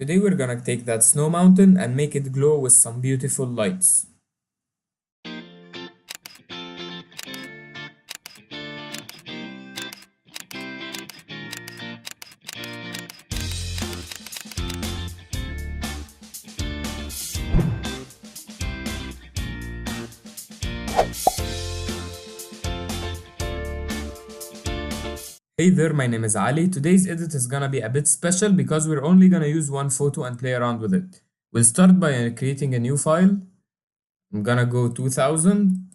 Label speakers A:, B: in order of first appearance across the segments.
A: Today we're gonna take that snow mountain and make it glow with some beautiful lights. Hey there, my name is Ali. Today's edit is gonna be a bit special because we're only gonna use one photo and play around with it. We'll start by creating a new file. I'm gonna go 2000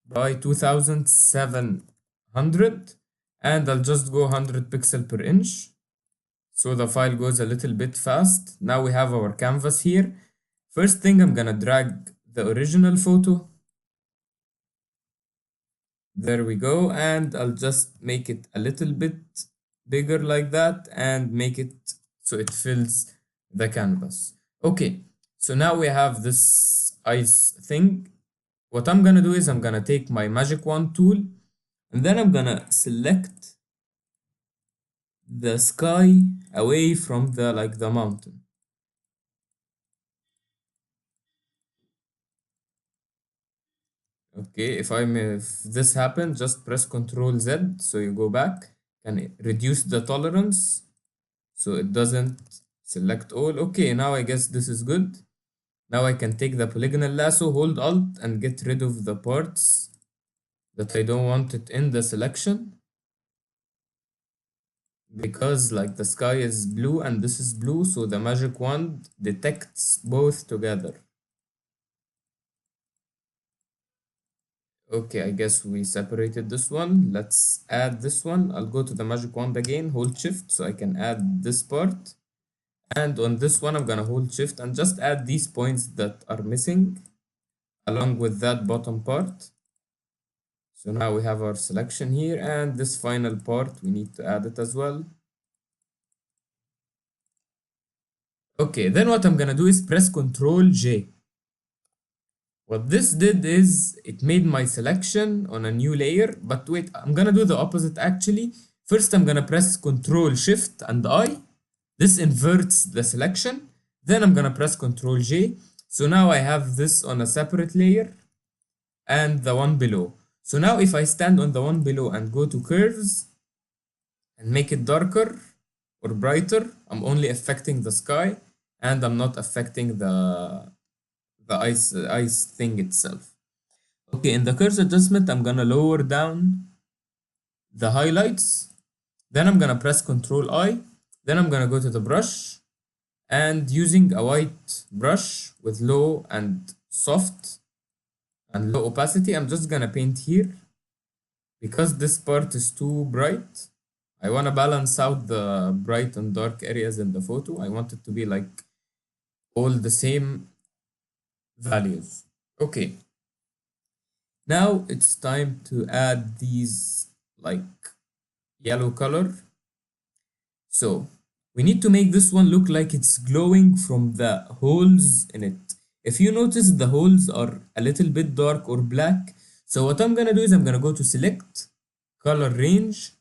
A: by 2700 and I'll just go 100 pixel per inch so the file goes a little bit fast. Now we have our canvas here. First thing, I'm gonna drag the original photo. There we go, and I'll just make it a little bit bigger like that and make it so it fills the canvas. Okay, so now we have this ice thing. What I'm gonna do is I'm gonna take my magic wand tool and then I'm gonna select the sky away from the mountain. Okay, if this happens, just press Ctrl Z so you go back and reduce the tolerance so it doesn't select all. Okay, now I guess this is good. Now I can take the polygonal lasso, hold Alt and get rid of the parts that I don't want it in the selection, because like the sky is blue and this is blue, so the magic wand detects both together. Okay, I guess we separated this one. Let's add this one. I'll go to the magic wand again, hold shift so I can add this part. And on this one, I'm gonna hold shift and just add these points that are missing along with that bottom part. So now we have our selection here, and this final part, we need to add it as well. Okay, then what I'm gonna do is press Ctrl J. What this did is it made my selection on a new layer, but wait, I'm gonna do the opposite actually. First, I'm gonna press Ctrl Shift and I. This inverts the selection. Then I'm gonna press Ctrl J. So now I have this on a separate layer and the one below. So now if I stand on the one below and go to curves and make it darker or brighter, I'm only affecting the sky and I'm not affecting the ice thing itself. Okay, in the curves adjustment, I'm gonna lower down the highlights. Then I'm gonna press Ctrl I. Then I'm gonna go to the brush and using a white brush with low and soft and low opacity, I'm just gonna paint here because this part is too bright. I wanna balance out the bright and dark areas in the photo. I want it to be like all the same values. Okay, now it's time to add these like yellow color. So we need to make this one look like it's glowing from the holes in it. If you notice, the holes are a little bit dark or black. So what I'm gonna do is I'm gonna go to select color range,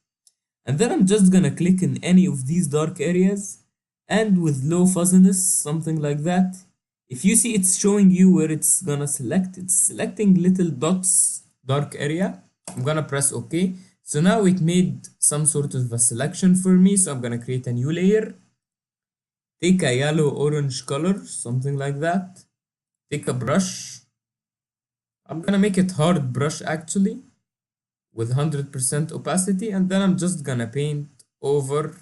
A: and then I'm just gonna click in any of these dark areas, and with low fuzziness, something like that. If you see, it's showing you where it's gonna select. It's selecting little dots, dark area. I'm gonna press OK. So now it made some sort of a selection for me. So I'm gonna create a new layer. Take a yellow orange color, something like that. Take a brush. I'm gonna make it hard brush actually with 100% opacity, and then I'm just gonna paint over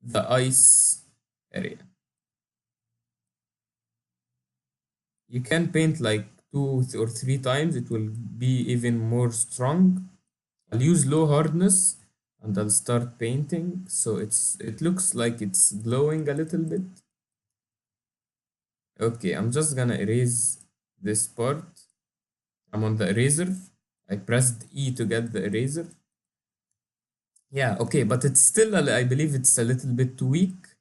A: the ice area. You can paint like 2 or 3 times, it will be even more strong. I'll use low hardness and I'll start painting so it looks like it's glowing a little bit. Okay, I'm just gonna erase this part. I'm on the eraser. I pressed E to get the eraser. Yeah, okay, but it's still, I believe it's a little bit too weak.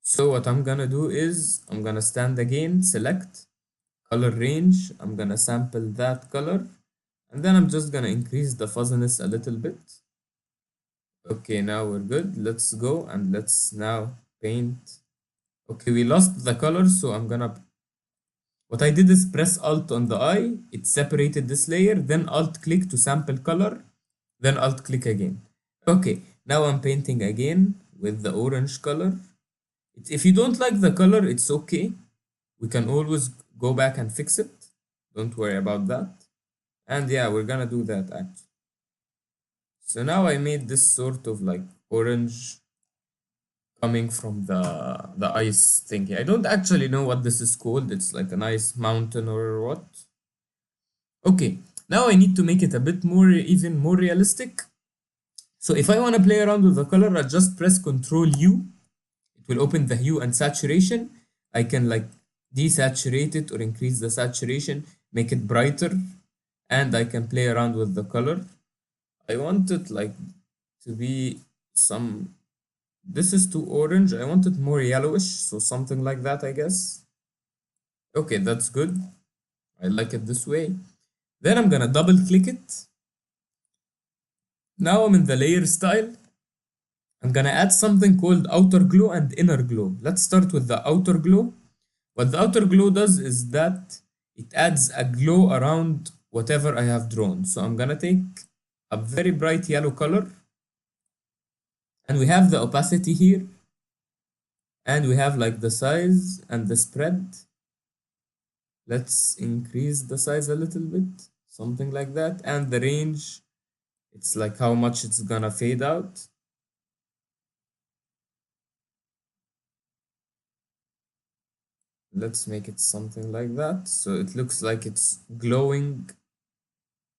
A: So what I'm gonna do is I'm gonna stand again, select color range. I'm gonna sample that color, and then I'm just gonna increase the fuzziness a little bit. Okay, now we're good. Let's go and let's now paint. Okay, we lost the color, so I'm gonna, what I did is press Alt on the eye, it separated this layer, then Alt click to sample color, then Alt click again. Okay, now I'm painting again with the orange color. If you don't like the color, it's okay. We can always go back and fix it. Don't worry about that. And yeah, we're gonna do that actually. So now I made this sort of like orange coming from the ice thingy. I don't actually know what this is called. It's like an ice mountain or what. Okay, now I need to make it a bit more, even more realistic. So if I want to play around with the color, I just press Ctrl U. It will open the hue and saturation. I can like desaturate it or increase the saturation, make it brighter, and I can play around with the color. I want it like to be some, this is too orange. I want it more yellowish, so something like that, I guess. Okay, that's good. I like it this way. Then I'm gonna double click it. Now I'm in the layer style. I'm gonna add something called outer glow and inner glow. Let's start with the outer glow. What the outer glow does is that it adds a glow around whatever I have drawn. So I'm gonna take a very bright yellow color, and we have the opacity here, and we have like the size and the spread. Let's increase the size a little bit, something like that, and the range, it's like how much it's gonna fade out. Let's make it something like that so it looks like it's glowing.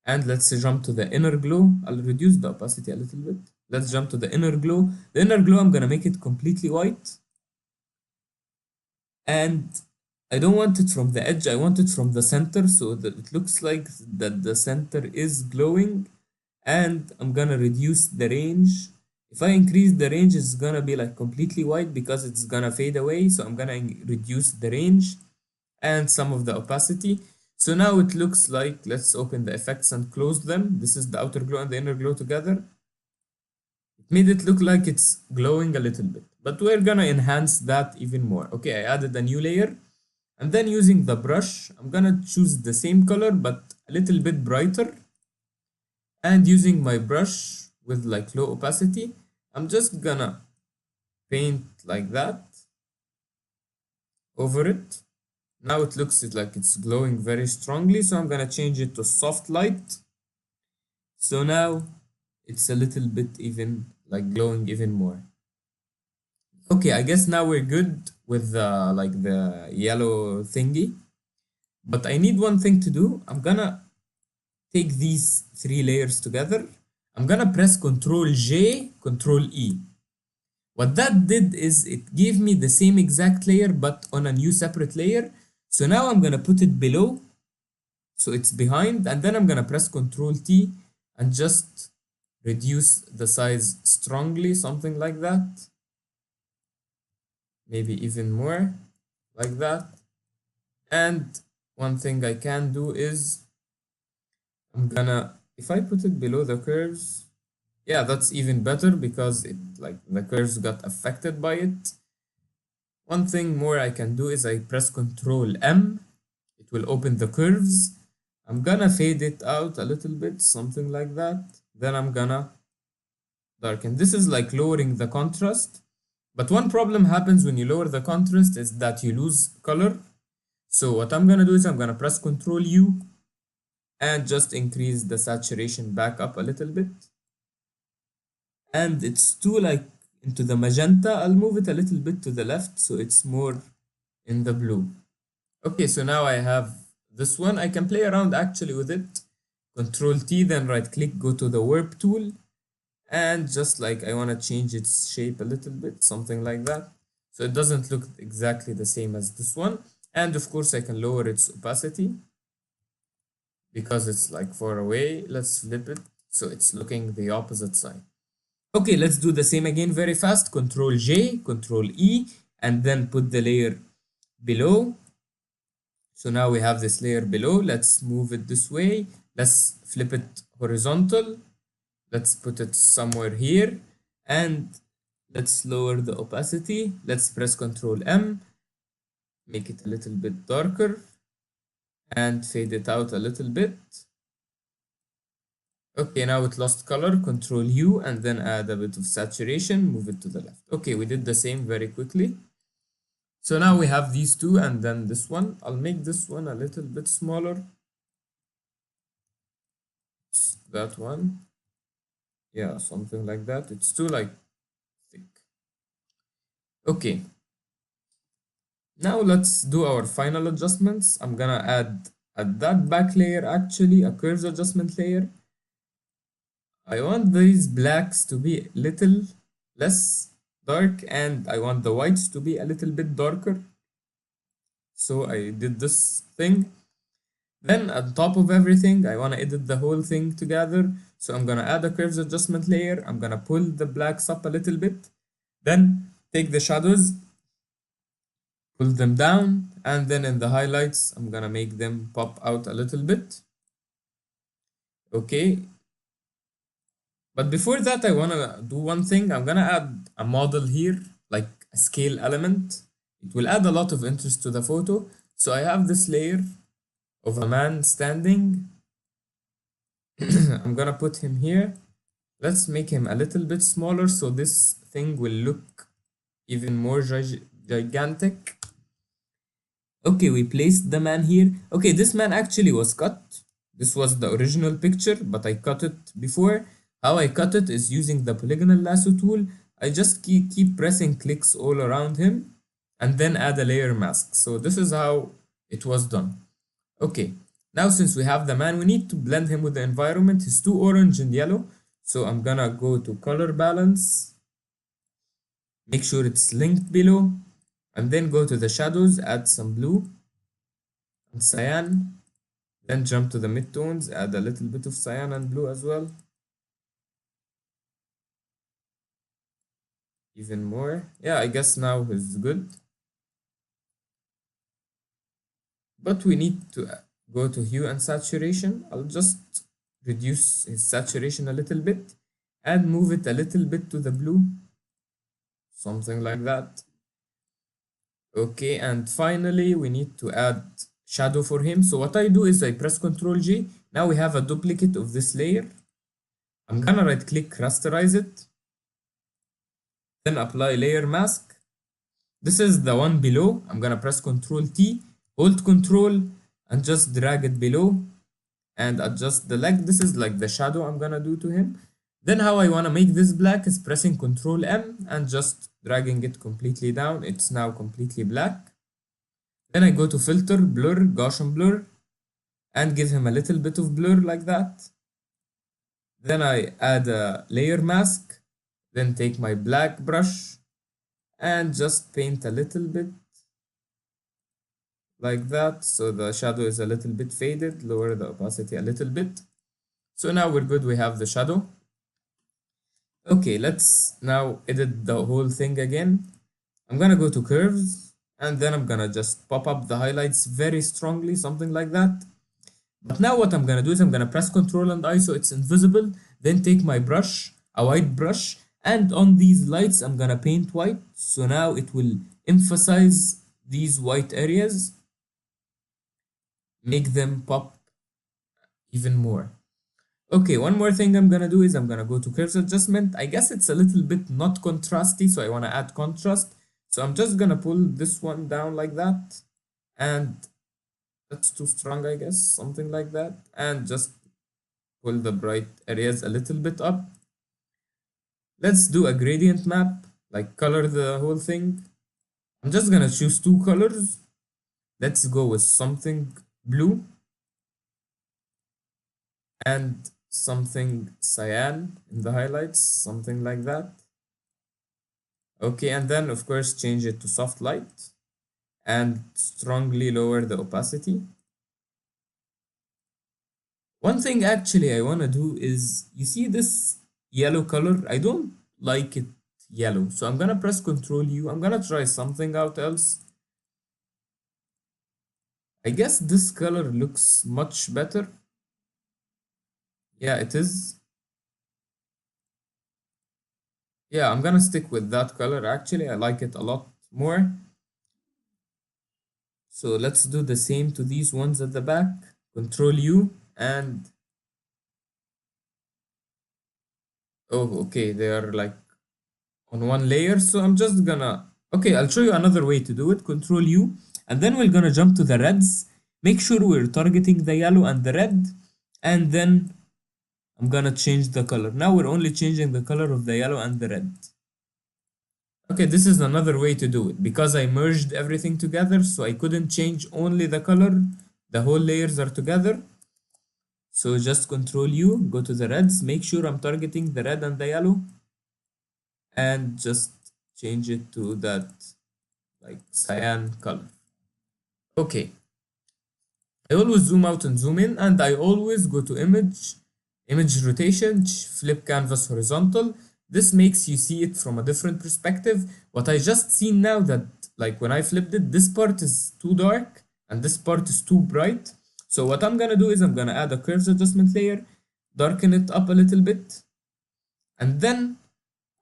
A: And let's jump to the inner glow. I'll reduce the opacity a little bit. Let's jump to the inner glow. The inner glow, I'm gonna make it completely white. And I don't want it from the edge, I want it from the center so that it looks like that the center is glowing. And I'm gonna reduce the range. If I increase the range, it's gonna be like completely white because it's gonna fade away. So I'm gonna reduce the range and some of the opacity. So now it looks like, let's open the effects and close them. This is the outer glow and the inner glow together. It made it look like it's glowing a little bit, but we're gonna enhance that even more. Okay, I added a new layer, and then using the brush, I'm gonna choose the same color but a little bit brighter. And using my brush with like low opacity, I'm just gonna paint like that over it. Now it looks like it's glowing very strongly, so I'm gonna change it to soft light. So now it's a little bit even like glowing even more. Okay, I guess now we're good with the like the yellow thingy. But I need one thing to do. I'm gonna take these three layers together. I'm gonna press Ctrl J, Ctrl E. What that did is it gave me the same exact layer but on a new separate layer. So now I'm gonna put it below, so it's behind, and then I'm gonna press Ctrl T and just reduce the size strongly, something like that. Maybe even more, like that. And one thing I can do is I'm gonna, if I put it below the curves, yeah, that's even better because it like the curves got affected by it. One thing more I can do is I press Ctrl M, it will open the curves. I'm gonna fade it out a little bit, something like that. Then I'm gonna darken. This is like lowering the contrast. But one problem happens when you lower the contrast is that you lose color. So what I'm gonna do is I'm gonna press Ctrl U and just increase the saturation back up a little bit. And it's too like into the magenta. I'll move it a little bit to the left so it's more in the blue. Okay, so now I have this one. I can play around actually with it. Ctrl T, then right click, go to the warp tool. And just like I want to change its shape a little bit, something like that. So it doesn't look exactly the same as this one. And of course I can lower its opacity because it's like far away. Let's flip it so it's looking the opposite side. Okay, let's do the same again very fast. Ctrl J, Ctrl E, and then put the layer below. So now we have this layer below. Let's move it this way. Let's flip it horizontal. Let's put it somewhere here. And let's lower the opacity. Let's press Ctrl M, make it a little bit darker, and fade it out a little bit. Okay, now it lost color. Ctrl U, and then add a bit of saturation, move it to the left. Okay, we did the same very quickly. So now we have these two, and then this one. I'll make this one a little bit smaller. That one. Yeah, something like that. It's too like thick. Okay. Now let's do our final adjustments. I'm gonna add at that back layer actually a curves adjustment layer. I want these blacks to be little less dark, and I want the whites to be a little bit darker. So I did this thing. Then on top of everything, I want to edit the whole thing together. So I'm gonna add a curves adjustment layer. I'm gonna pull the blacks up a little bit. Then take the shadows, pull them down, and then in the highlights, I'm gonna make them pop out a little bit. Okay. But before that, I wanna do one thing. I'm gonna add a model here, like a scale element. It will add a lot of interest to the photo. So I have this layer of a man standing. I'm gonna put him here. Let's make him a little bit smaller so this thing will look even more gigantic. Okay, we placed the man here. Okay, this man actually was cut. This was the original picture, but I cut it before. How I cut it is using the polygonal lasso tool. I just keep pressing clicks all around him and then add a layer mask. So this is how it was done. Okay, now since we have the man, we need to blend him with the environment. He's too orange and yellow. So I'm gonna go to color balance, make sure it's linked below, and then go to the shadows, add some blue and cyan, then jump to the midtones, add a little bit of cyan and blue as well. Even more. Yeah, I guess now is good. But we need to go to hue and saturation. I'll just reduce his saturation a little bit and move it a little bit to the blue. Something like that. Okay, and finally we need to add shadow for him. So what I do is I press Ctrl J. Now we have a duplicate of this layer. I'm gonna right click, rasterize it, then apply layer mask. This is the one below. I'm gonna press Ctrl T, hold Ctrl, and just drag it below and adjust the leg. This is like the shadow I'm gonna do to him. Then how I wanna make this black is pressing Ctrl M and just dragging it completely down. It's now completely black. Then I go to filter, blur, Gaussian blur, and give him a little bit of blur like that. Then I add a layer mask, then take my black brush and just paint a little bit like that. So the shadow is a little bit faded, lower the opacity a little bit. So now we're good, we have the shadow. Okay, let's now edit the whole thing again. I'm gonna go to curves and then I'm gonna just pop up the highlights very strongly, something like that. But now what I'm gonna do is I'm gonna press Ctrl and I so it's invisible, then take my brush, a white brush, and on these lights I'm gonna paint white. So now it will emphasize these white areas, make them pop even more. Okay, one more thing I'm gonna do is I'm gonna go to curves adjustment. I guess it's a little bit not contrasty, so I wanna add contrast. So I'm just gonna pull this one down like that, and that's too strong, I guess, something like that, and just pull the bright areas a little bit up. Let's do a gradient map, like color the whole thing. I'm just gonna choose two colors. Let's go with something blue and something cyan in the highlights, something like that. Okay, and then of course change it to soft light and strongly lower the opacity. One thing actually I want to do is, you see this yellow color? I don't like it yellow. So I'm gonna press Ctrl U. I'm gonna try something out else. I guess this color looks much better. Yeah, it is. Yeah, I'm gonna stick with that color actually. I like it a lot more. So let's do the same to these ones at the back. Control U and oh, okay, they are like on one layer. So I'm just gonna, okay, I'll show you another way to do it. Control U, and then we're gonna jump to the reds. Make sure we're targeting the yellow and the red, and then I'm gonna change the color. Now we're only changing the color of the yellow and the red. Okay, this is another way to do it because I merged everything together, so I couldn't change only the color. The whole layers are together. So just Control U, go to the reds, make sure I'm targeting the red and the yellow, and just change it to that like cyan color. Okay, I always zoom out and zoom in, and I always go to image rotation, flip canvas horizontal. This makes you see it from a different perspective. What I just seen now that like when I flipped it, this part is too dark and this part is too bright. So what I'm gonna do is I'm gonna add a curves adjustment layer, darken it up a little bit, and then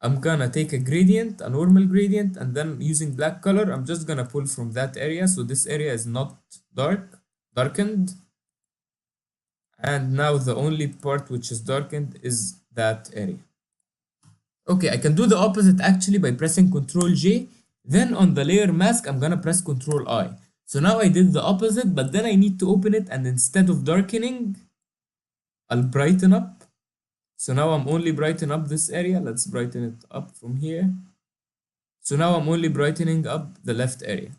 A: I'm gonna take a gradient, a normal gradient, and then using black color, I'm just gonna pull from that area. So this area is not darkened. And now the only part which is darkened is that area. Okay, I can do the opposite actually by pressing Ctrl J. Then on the layer mask, I'm gonna press Ctrl I. So now I did the opposite, but then I need to open it, and instead of darkening, I'll brighten up. So now I'm only brightening up this area. Let's brighten it up from here. So now I'm only brightening up the left area,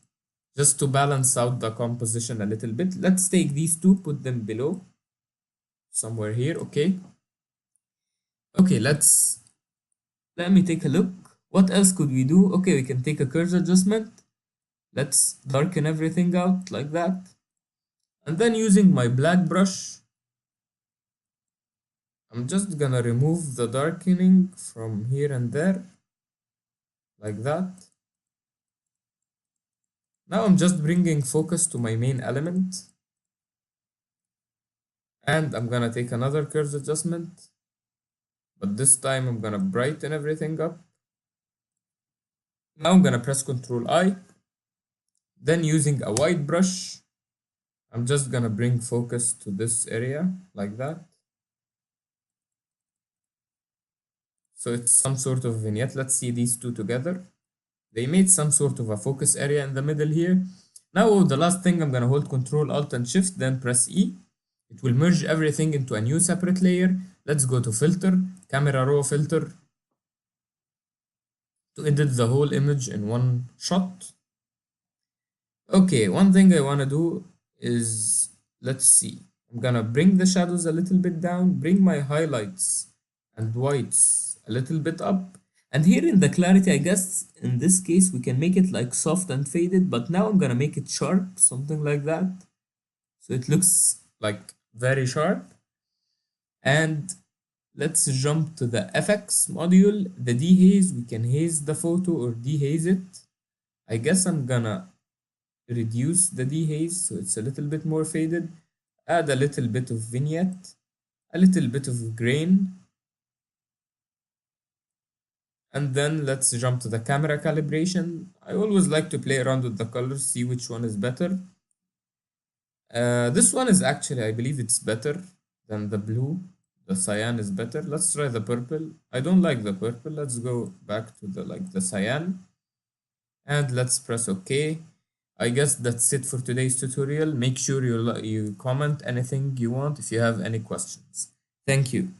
A: just to balance out the composition a little bit. Let's take these two, put them below, somewhere here, okay. Okay, let me take a look. What else could we do? Okay, we can take a curves adjustment. Let's darken everything out like that. And then using my black brush, I'm just gonna remove the darkening from here and there, like that. Now I'm just bringing focus to my main element. And I'm gonna take another curves adjustment, but this time I'm gonna brighten everything up. Now I'm gonna press Ctrl I. Then using a white brush, I'm just gonna bring focus to this area like that. So it's some sort of vignette. Let's see these two together. They made some sort of a focus area in the middle here. Now the last thing, I'm gonna hold Ctrl Alt and Shift, then press E. It will merge everything into a new separate layer. Let's go to Filter, Camera Raw Filter, to edit the whole image in one shot. Okay, one thing I wanna do is, let's see. I'm gonna bring the shadows a little bit down, bring my highlights and whites a little bit up. And here in the clarity, I guess in this case, we can make it like soft and faded, but now I'm gonna make it sharp, something like that. So it looks like very sharp. And let's jump to the FX module, the dehaze. We can haze the photo or dehaze it. I guess I'm gonna reduce the dehaze so it's a little bit more faded. Add a little bit of vignette, a little bit of grain. And then let's jump to the camera calibration. I always like to play around with the colors, see which one is better. This one is actually, I believe it's better than the blue. The cyan is better. Let's try the purple. I don't like the purple. Let's go back to the cyan. And let's press OK. I guess that's it for today's tutorial. Make sure you comment anything you want if you have any questions. Thank you.